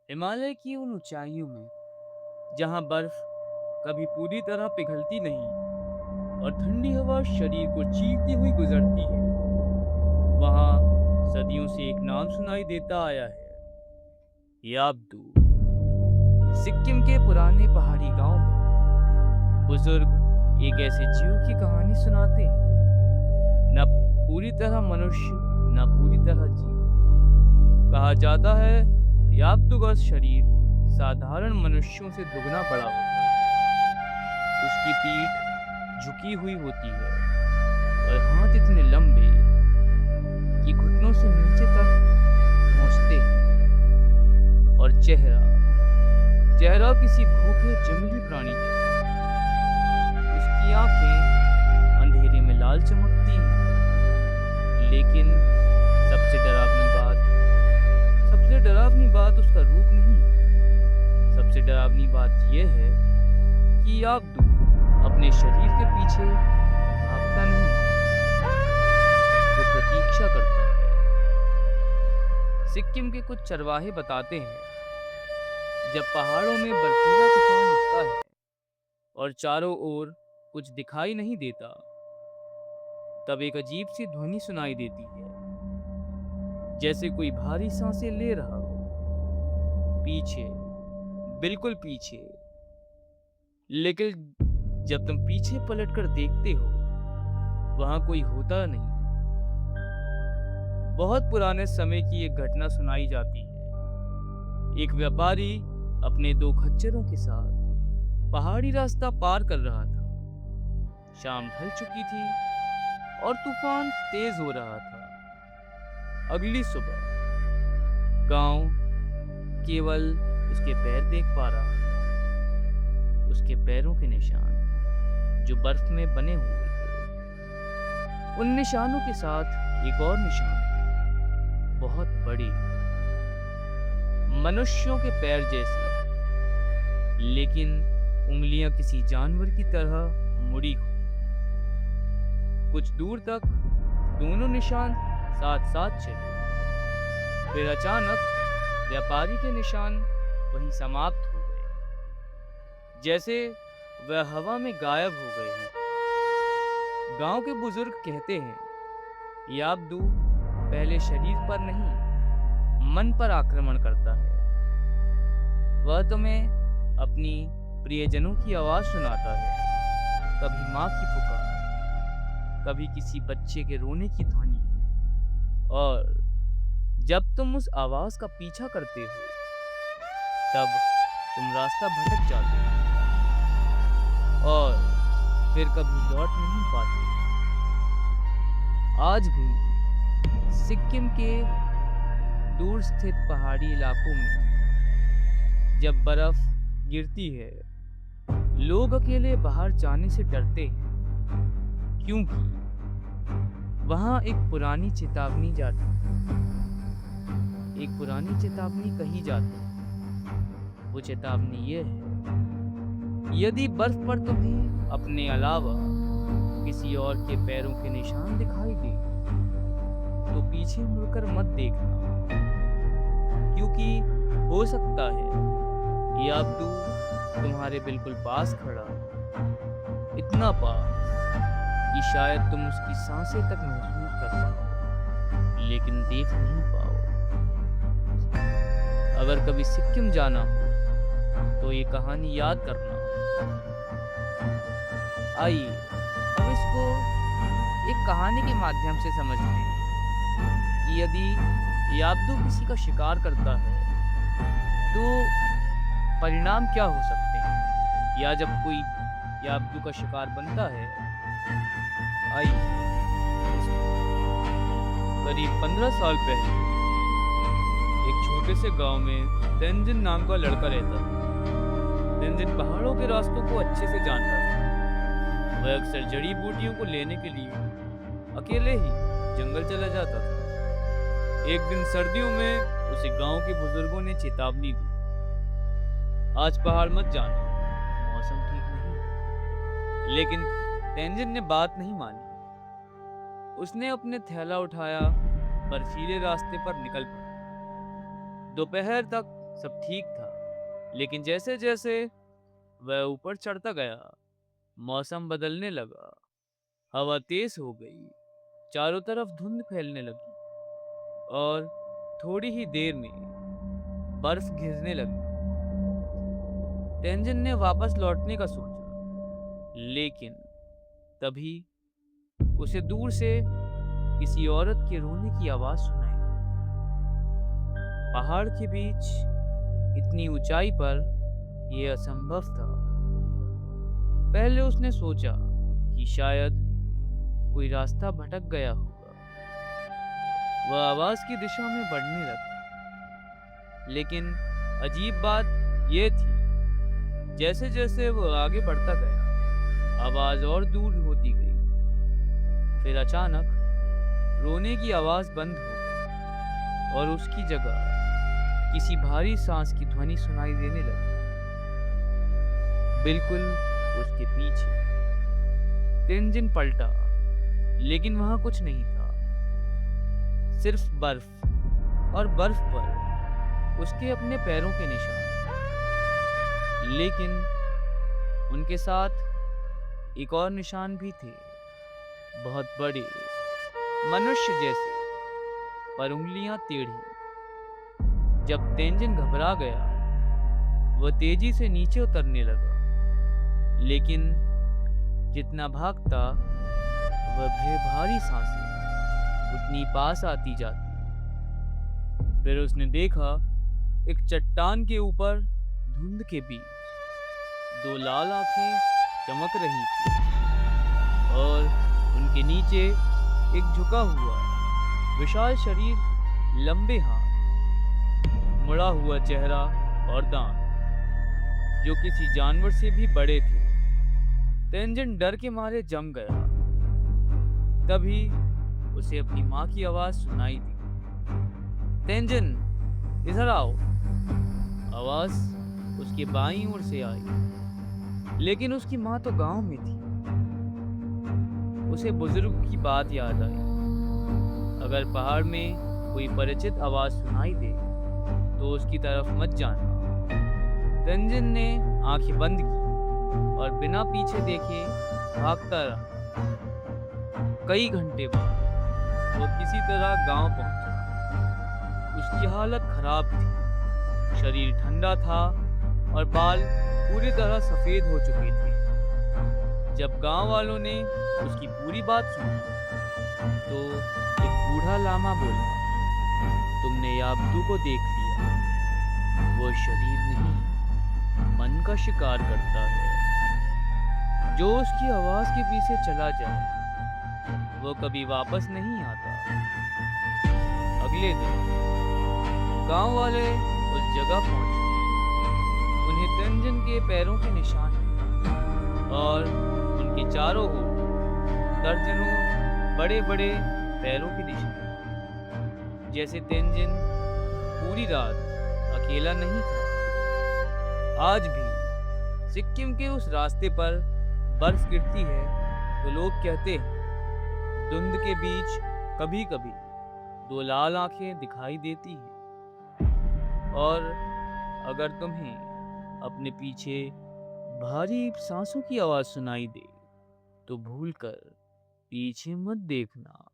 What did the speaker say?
हिमालय की उन ऊंचाइयों में जहां बर्फ कभी पूरी तरह पिघलती नहीं और ठंडी हवा शरीर को चीरती हुई गुजरती है, वहां सदियों से एक नाम सुनाई देता आया है, याब्दू। सिक्किम के पुराने पहाड़ी गांव में बुजुर्ग एक ऐसे जीव की कहानी सुनाते हैं, न पूरी तरह मनुष्य न पूरी तरह जीव। कहा जाता है याब्दू का शरीर साधारण मनुष्यों से दुगना बड़ा होता है। उसकी पीठ झुकी हुई होती है और हाथ इतने लंबे कि घुटनों से नीचे तक पहुंचते हैं, और चेहरा चेहरा किसी भूखे जंगली प्राणी जैसा। उसकी आंखें अंधेरे में लाल चमकती हैं, लेकिन सबसे डरावनी बात उसका रूप नहीं। सबसे डरावनी बात यह है कि याब्दू अपने शरीर के पीछे भागता नहीं, वो प्रतीक्षा करता है। सिक्किम के कुछ चरवाहे बताते हैं, जब पहाड़ों में बर्फीला तूफान उठता है और चारों ओर कुछ दिखाई नहीं देता, तब एक अजीब सी ध्वनि सुनाई देती है, जैसे कोई भारी सांसें ले रहा हो। पीछे, बिल्कुल पीछे। लेकिन जब तुम पीछे पलटकर देखते हो, वहां कोई होता नहीं। बहुत पुराने समय की एक घटना सुनाई जाती है। एक व्यापारी अपने दो खच्चरों के साथ पहाड़ी रास्ता पार कर रहा था। शाम ढल चुकी थी और तूफान तेज हो रहा था। अगली सुबह गांव केवल उसके पैर देख पा रहा था, उसके पैरों के निशान जो बर्फ में बने हुए थे। उन निशानों के साथ एक और निशान, बहुत बड़ी, मनुष्यों के पैर जैसी, लेकिन उंगलियां किसी जानवर की तरह मुड़ी हुई। कुछ दूर तक दोनों निशान साथ साथ चले, फिर अचानक व्यापारी के निशान वहीं समाप्त हो गए, जैसे वह हवा में गायब हो गए हैं। गांव के बुजुर्ग कहते हैं, याब्दू पहले शरीर पर नहीं, मन पर आक्रमण करता है। वह तुम्हें अपनी प्रियजनों की आवाज सुनाता है, कभी माँ की पुकार, कभी किसी बच्चे के रोने की ध्वनि। और जब तुम उस आवाज का पीछा करते हो, तब तुम रास्ता भटक जाते हो और फिर कभी लौट नहीं पाते। आज भी सिक्किम के दूर स्थित पहाड़ी इलाकों में जब बर्फ गिरती है, लोग अकेले बाहर जाने से डरते हैं, क्योंकि वहां एक पुरानी चेतावनी कही जाती है। वो चेतावनी ये है, यदि बर्फ पर तुम्हें अपने अलावा किसी और के पैरों के निशान दिखाई दे, तो पीछे मुड़कर मत देखना, क्योंकि हो सकता है याब्दू तुम्हारे बिल्कुल पास खड़ा हो, इतना पास कि शायद तुम उसकी सांसें तक महसूस कर पाओ, लेकिन देख नहीं पाओ। अगर कभी सिक्किम जाना हो तो ये कहानी याद करना। आइए अब इसको एक कहानी के माध्यम से समझते हैं कि यदि याब्दू किसी का शिकार करता है तो परिणाम क्या हो सकते हैं, या जब कोई याब्दू का शिकार बनता है। आइए, करीब 15 साल पहले एक छोटे से गांव में तेंजिन नाम का लड़का रहता था। तेंजिन पहाड़ों के रास्तों को अच्छे से जानता था। वह अक्सर जड़ी बूटियों को लेने के लिए अकेले ही जंगल चला जाता था। एक दिन सर्दियों में उसे गांव के बुजुर्गों ने चेतावनी दी, आज पहाड़ मत जाना, मौसम ठीक नहीं। लेकिन तेंजिन ने बात नहीं मानी। उसने अपने थैला उठाया, बर्फीले रास्ते पर निकल पड़ा। दोपहर तक सब ठीक था। लेकिन जैसे जैसे वह ऊपर चढ़ता गया, मौसम बदलने लगा। हवा तेज हो गई, चारों तरफ धुंध फैलने लगी और थोड़ी ही देर में बर्फ गिरने लगी। तेंजिन ने वापस लौटने का सोचा, लेकिन तभी उसे दूर से किसी औरत के रोने की आवाज सुनाई। पहाड़ के बीच इतनी ऊंचाई पर यह असंभव था। पहले उसने सोचा कि शायद कोई रास्ता भटक गया होगा। वह आवाज की दिशा में बढ़ने लगा, लेकिन अजीब बात यह थी, जैसे जैसे वह आगे बढ़ता गया, आवाज और दूर होती गई। फिर अचानक रोने की आवाज बंद हो गई और उसकी जगह किसी भारी सांस की ध्वनि सुनाई देने लगी, बिल्कुल उसके पीछे। तेंजिन पलटा, लेकिन वहां कुछ नहीं था, सिर्फ बर्फ और बर्फ पर उसके अपने पैरों के निशान। लेकिन उनके साथ एक और निशान भी थे, बहुत बड़े, मनुष्य जैसे, पर उंगलियां टेढ़ी। जब तेंजिन घबरा गया, वह तेजी से नीचे उतरने लगा, लेकिन जितना भागता, वह भारी सांसें उतनी पास आती जाती। फिर उसने देखा, एक चट्टान के ऊपर धुंध के बीच दो लाल आंखें चमक रही थी और उनके नीचे एक झुका हुआ विशाल शरीर, लंबे हाथ, मुड़ा हुआ चेहरा और दांत जो किसी जानवर से भी बड़े थे। तेंजिन डर के मारे जम गया। तभी उसे अपनी माँ की आवाज सुनाई दी। तेंजिन, इधर आओ। आवाज उसके बाईं ओर से आई, लेकिन उसकी माँ तो गांव में थी। उसे बुजुर्ग की बात याद आई, अगर पहाड़ में कोई परिचित आवाज सुनाई दे तो उसकी तरफ मत जाना। तेंजिन ने आंखें बंद की और बिना पीछे देखे भागता रहा। कई घंटे बाद वो किसी तरह गांव पहुंचा। उसकी हालत खराब थी, शरीर ठंडा था और बाल पूरी तरह सफेद हो चुके थे। जब गांव वालों ने उसकी पूरी बात सुनी तो एक बूढ़ा लामा बोला, तुमने याबदू को देख लिया। वो शरीर नहीं, मन का शिकार करता है। जो उसकी आवाज के पीछे चला जाए, वो कभी वापस नहीं आता। अगले दिन गांव वाले उस जगह पहुंचे। उन्हें तेंजिन के पैरों के निशान मिले और उनके चारों ओर दर्जनों बड़े बड़े पैरों के निशान, जैसे तेंजिन पूरी रात अकेला नहीं था। आज भी सिक्किम के उस रास्ते पर बर्फ गिरती है तो लोग कहते हैं, धुंध के बीच कभी कभी दो लाल आंखें दिखाई देती हैं। और अगर तुम्हें अपने पीछे भारी सांसों की आवाज सुनाई दे तो भूलकर पीछे मत देखना।